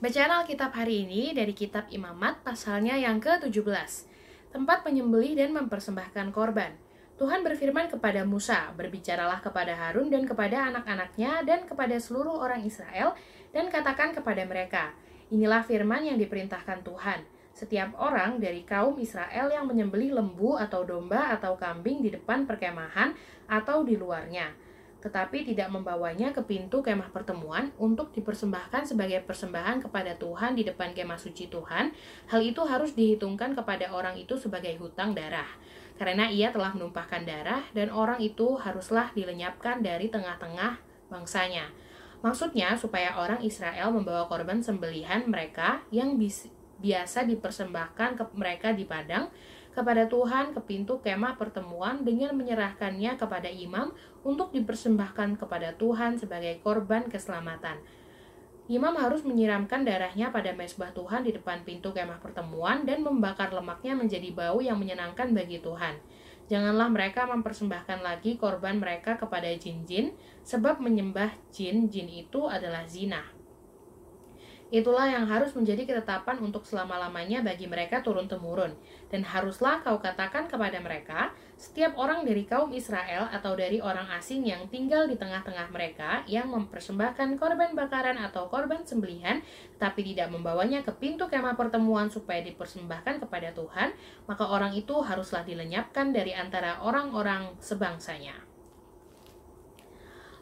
Bacaan Alkitab hari ini dari kitab Imamat pasalnya yang ke-17. Tempat penyembelih dan mempersembahkan korban. Tuhan berfirman kepada Musa, "Berbicaralah kepada Harun dan kepada anak-anaknya dan kepada seluruh orang Israel dan katakan kepada mereka, inilah firman yang diperintahkan Tuhan. Setiap orang dari kaum Israel yang menyembelih lembu atau domba atau kambing di depan perkemahan atau di luarnya, tetapi tidak membawanya ke pintu kemah pertemuan untuk dipersembahkan sebagai persembahan kepada Tuhan di depan kemah suci Tuhan, hal itu harus dihitungkan kepada orang itu sebagai hutang darah, karena ia telah menumpahkan darah dan orang itu haruslah dilenyapkan dari tengah-tengah bangsanya." Maksudnya supaya orang Israel membawa korban sembelihan mereka yang biasa dipersembahkan ke mereka di padang kepada Tuhan ke pintu kemah pertemuan dengan menyerahkannya kepada imam untuk dipersembahkan kepada Tuhan sebagai korban keselamatan. Imam harus menyiramkan darahnya pada mezbah Tuhan di depan pintu kemah pertemuan dan membakar lemaknya menjadi bau yang menyenangkan bagi Tuhan. Janganlah mereka mempersembahkan lagi korban mereka kepada jin-jin, sebab menyembah jin-jin itu adalah zina. Itulah yang harus menjadi ketetapan untuk selama-lamanya bagi mereka turun-temurun. Dan haruslah kau katakan kepada mereka, setiap orang dari kaum Israel atau dari orang asing yang tinggal di tengah-tengah mereka yang mempersembahkan korban bakaran atau korban sembelihan, tapi tidak membawanya ke pintu kemah pertemuan supaya dipersembahkan kepada Tuhan, maka orang itu haruslah dilenyapkan dari antara orang-orang sebangsanya.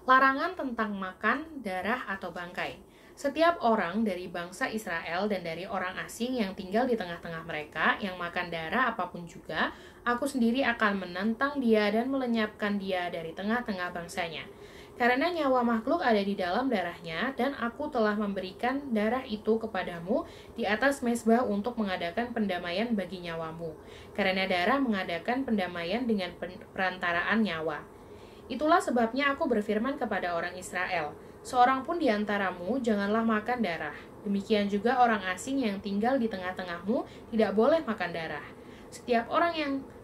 Larangan tentang makan darah atau bangkai. Setiap orang dari bangsa Israel dan dari orang asing yang tinggal di tengah-tengah mereka yang makan darah apapun juga, aku sendiri akan menentang dia dan melenyapkan dia dari tengah-tengah bangsanya. Karena nyawa makhluk ada di dalam darahnya, dan aku telah memberikan darah itu kepadamu di atas mezbah untuk mengadakan pendamaian bagi nyawamu. Karena darah mengadakan pendamaian dengan perantaraan nyawa. Itulah sebabnya aku berfirman kepada orang Israel, seorang pun di antaramu janganlah makan darah. Demikian juga orang asing yang tinggal di tengah-tengahmu tidak boleh makan darah. Setiap orang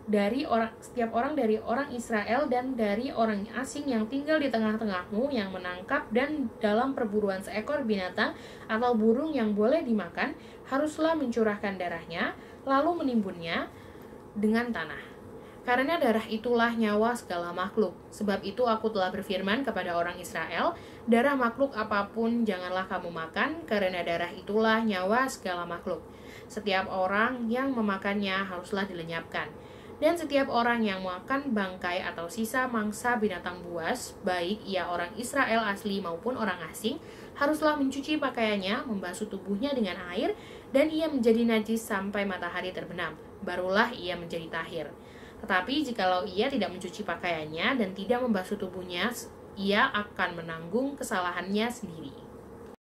dari orang Israel dan dari orang asing yang tinggal di tengah-tengahmu yang menangkap dan dalam perburuan seekor binatang atau burung yang boleh dimakan, haruslah mencurahkan darahnya, lalu menimbunnya dengan tanah. Karena darah itulah nyawa segala makhluk. Sebab itu aku telah berfirman kepada orang Israel, darah makhluk apapun janganlah kamu makan, karena darah itulah nyawa segala makhluk. Setiap orang yang memakannya haruslah dilenyapkan. Dan setiap orang yang makan bangkai atau sisa mangsa binatang buas, baik ia orang Israel asli maupun orang asing, haruslah mencuci pakaiannya, membasuh tubuhnya dengan air, dan ia menjadi najis sampai matahari terbenam. Barulah ia menjadi tahir. Tetapi jikalau ia tidak mencuci pakaiannya dan tidak membasuh tubuhnya, ia akan menanggung kesalahannya sendiri.